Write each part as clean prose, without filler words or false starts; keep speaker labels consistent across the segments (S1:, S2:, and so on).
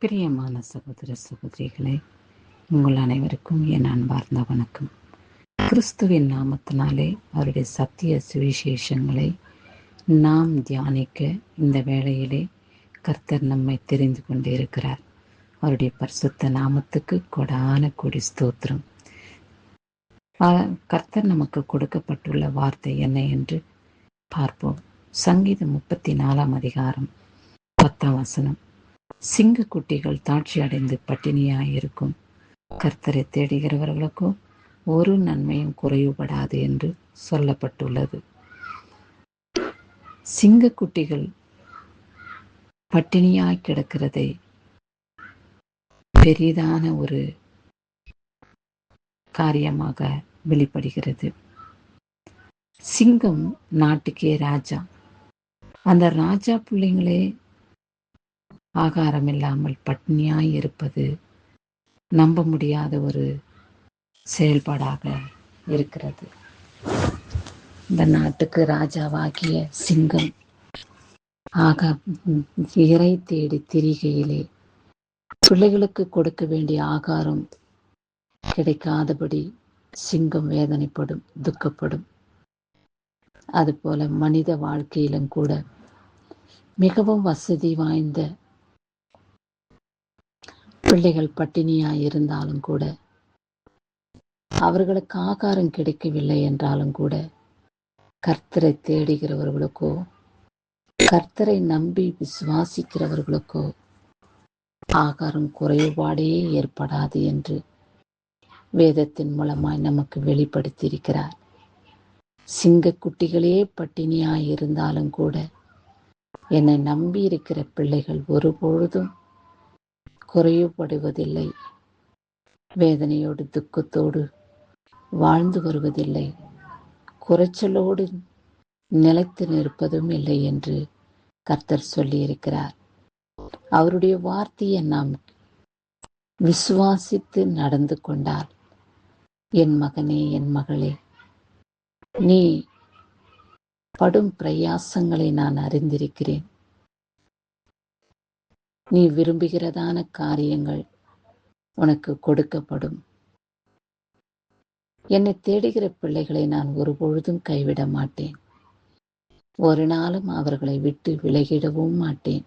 S1: பிரியமான சகோதர சகோதரிகளே, உங்கள் அனைவருக்கும் என் அன்பார்ந்த வணக்கம். கிறிஸ்துவின் நாமத்தினாலே அவருடைய சத்திய சுவிசேஷங்களை நாம் தியானிக்க இந்த வேளையிலே கர்த்தர் நம்மை தெரிந்து கொண்டிருக்கிறார். அவருடைய பரிசுத்த நாமத்துக்கு கொடான கொடி ஸ்தோத்திரம். கர்த்தர் நமக்கு கொடுக்கப்பட்டுள்ள வார்த்தை என்ன என்று பார்ப்போம். சங்கீதம் 34 அதிகாரம் 10 சிங்கக்குட்டிகள் தாட்சி அடைந்து பட்டினியாயிருக்கும். கர்த்தரை தேடுகிறவர்களுக்கோ ஒரு நன்மையும் குறைவுபடாது என்று சொல்லப்பட்டுள்ளது. சிங்கக்குட்டிகள் பட்டினியாய் கிடக்கிறதை பெரிதான ஒரு காரியமாக வெளிப்படுகிறது. சிங்கம் நாட்டுக்கே ராஜா. அந்த ராஜா பிள்ளைங்களே ஆகாரம் இல்லாமல் பட்டினியாய் இருப்பது நம்ப முடியாத ஒரு செயல்பாடாக இருக்கிறது. இந்த நாட்டுக்கு ராஜாவாகிய சிங்கம் இறை தேடி திரிகையிலே பிள்ளைகளுக்கு கொடுக்க வேண்டிய ஆகாரம் கிடைக்காதபடி சிங்கம் வேதனைப்படும், துக்கப்படும். அதுபோல மனித வாழ்க்கையிலும் கூட மிகவும் வசதி வாய்ந்த பிள்ளைகள் பட்டினியாய் இருந்தாலும் கூட, அவர்களுக்கு ஆகாரம் கிடைக்கவில்லை என்றாலும் கூட, கர்த்தரை தேடுகிறவர்களுக்கோ கர்த்தரை நம்பி விசுவாசிக்கிறவர்களுக்கோ ஆகாரம் குறைபாடே ஏற்படாது என்று வேதத்தின் மூலமாய் நமக்கு வெளிப்படுத்தியிருக்கிறார். சிங்கக்குட்டிகளே பட்டினியாய் இருந்தாலும் கூட என்னை நம்பி இருக்கிற பிள்ளைகள் ஒருபொழுதும் குறைவுபடுவதில்லை, வேதனையோடு துக்கத்தோடு வாழ்ந்து வருவதில்லை, குறைச்சலோடு நிலைத்து நிற்பதும் இல்லை என்று கர்த்தர் சொல்லியிருக்கிறார். அவருடைய வார்த்தையை நாம் விசுவாசித்து நடந்து கொண்டால், என் மகனே, என் மகளே, நீ படும் பிரயாசங்களை நான் அறிந்திருக்கிறேன். நீ விரும்புகிறதான காரியங்கள் உனக்கு கொடுக்கப்படும். என்னை தேடுகிற பிள்ளைகளை நான் ஒருபொழுதும் கைவிட மாட்டேன். ஒரு நாளும் அவர்களை விட்டு விலகிடவும் மாட்டேன்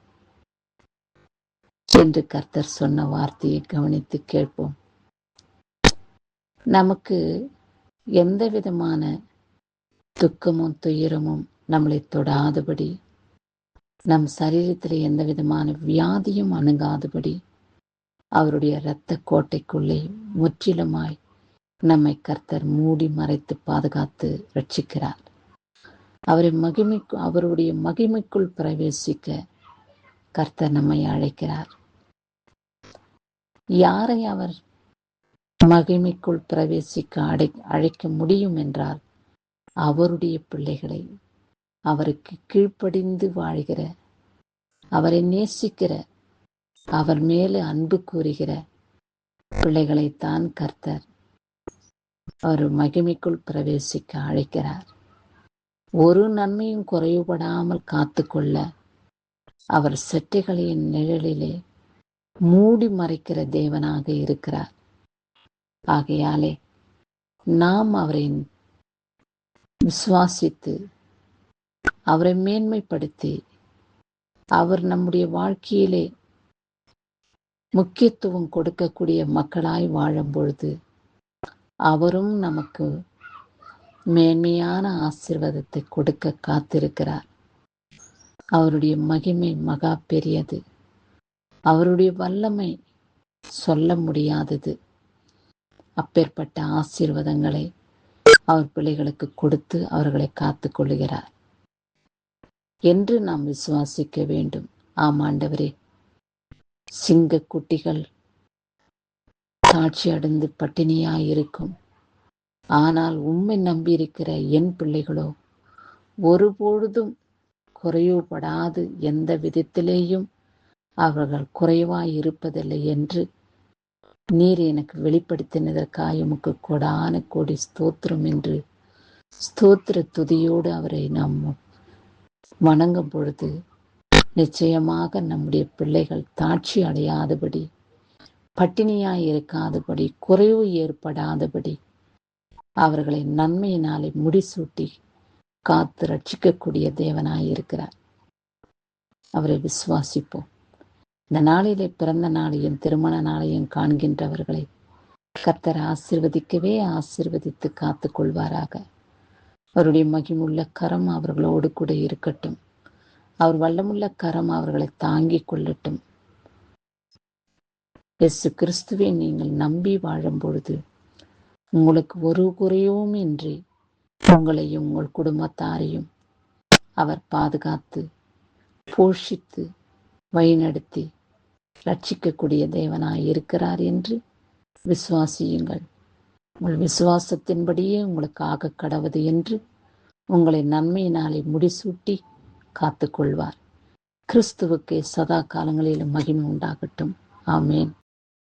S1: என்று கர்த்தர் சொன்ன வார்த்தையை கவனித்து கேட்போம். நமக்கு எந்த விதமான துக்கமும் துயரமும் நம்மளை தொடாதபடி, நம் சரீரத்தில் எந்த விதமான வியாதியும் அணுகாதபடி அவருடைய இரத்த கோட்டைக்குள்ளே முற்றிலுமாய் நம்மை கர்த்தர் மூடி மறைத்து பாதுகாத்து ரட்சிக்கிறார். அவருடைய மகிமைக்குள் பிரவேசிக்க கர்த்தர் நம்மை அழைக்கிறார். யாரை அவர் மகிமைக்குள் பிரவேசிக்க அழைக்க முடியும் என்றால், அவருடைய பிள்ளைகளை, அவருக்கு கீழ்ப்படிந்து வாழ்கிற, அவரை நேசிக்கிற, அவர் மேலே அன்பு கூறுகிற பிள்ளைகளைத்தான் கர்த்தர் அவர் மகிமைக்குள் பிரவேசிக்க அழைக்கிறார். ஒரு நன்மையும் குறைவுபடாமல் காத்துக்கொள்ள அவர் செட்டைகளின் நிழலிலே மூடி மறைக்கிற தேவனாக இருக்கிறார். ஆகையாலே நாம் அவரை விசுவாசித்து அவரை மேன்மைப்படுத்தி அவர் நம்முடைய வாழ்க்கையிலே முக்கியத்துவம் கொடுக்கக்கூடிய மக்களாய் வாழும் பொழுது அவரும் நமக்கு மேன்மையான ஆசீர்வாதத்தை கொடுக்க காத்திருக்கிறார். அவருடைய மகிமை மகா பெரியது. அவருடைய வல்லமை சொல்ல முடியாதது. அப்பேற்பட்ட ஆசீர்வாதங்களை அவர் பிள்ளைகளுக்கு கொடுத்து அவர்களை காத்து கொள்ளுகிறார் என்று நாம் விசுவாசிக்க வேண்டும். ஆமாண்டவரே, சிங்கக்குட்டிகள் தாட்சி அடைந்து பட்டினியாயிருக்கும். ஆனால் உம்மை நம்பியிருக்கிற என் பிள்ளைகளோ ஒருபொழுதும் குறைவுபடாது, எந்த விதத்திலேயும் அவர்கள் குறைவாய் இருப்பதில்லை என்று நீர் எனக்கு வெளிப்படுத்தினதற்காக உமக்கு கொடான கோடி ஸ்தோத்திரம் என்று ஸ்தோத்திர துதியோடு அவரை நாம் வணங்கும் பொழுது நிச்சயமாக நம்முடைய பிள்ளைகள் தாட்சி அடையாதபடி, பட்டினியாய் இருக்காதபடி, குறைவு ஏற்படாதபடி அவர்களை நன்மையினாலே முடிசூட்டி காத்து ரட்சிக்கக்கூடிய தேவனாய் இருக்கிறார். அவரை விசுவாசிப்போம். இந்த நாளிலே பிறந்த நாளையும் திருமண நாளையும் காண்கின்றவர்களை கர்த்தர் ஆசீர்வதிக்கவே ஆசீர்வதித்து காத்து கொள்வாராக. அவருடைய மகிமுள்ள கரம் அவர்களோடு கூட இருக்கட்டும். அவர் வல்லமுள்ள கரம் அவர்களை தாங்கிக் கொள்ளட்டும். இயேசு கிறிஸ்துவை நீங்கள் நம்பி வாழும் பொழுது உங்களுக்கு ஒரு குறையும் இன்றி உங்களையும் உங்கள் குடும்பத்தாரையும் அவர் பாதுகாத்து போஷித்து வழிநடத்தி ரட்சிக்கக்கூடிய தேவனாய் இருக்கிறார் என்று விசுவாசியுங்கள். உங்கள் விசுவாசத்தின்படியே உங்களுக்கு ஆக கடவது என்று உங்களை நன்மையினாலே முடிசூட்டி காத்து கொள்வார். கிறிஸ்துவுக்கே சதா காலங்களிலும் மகிமை உண்டாகட்டும். ஆமேன்.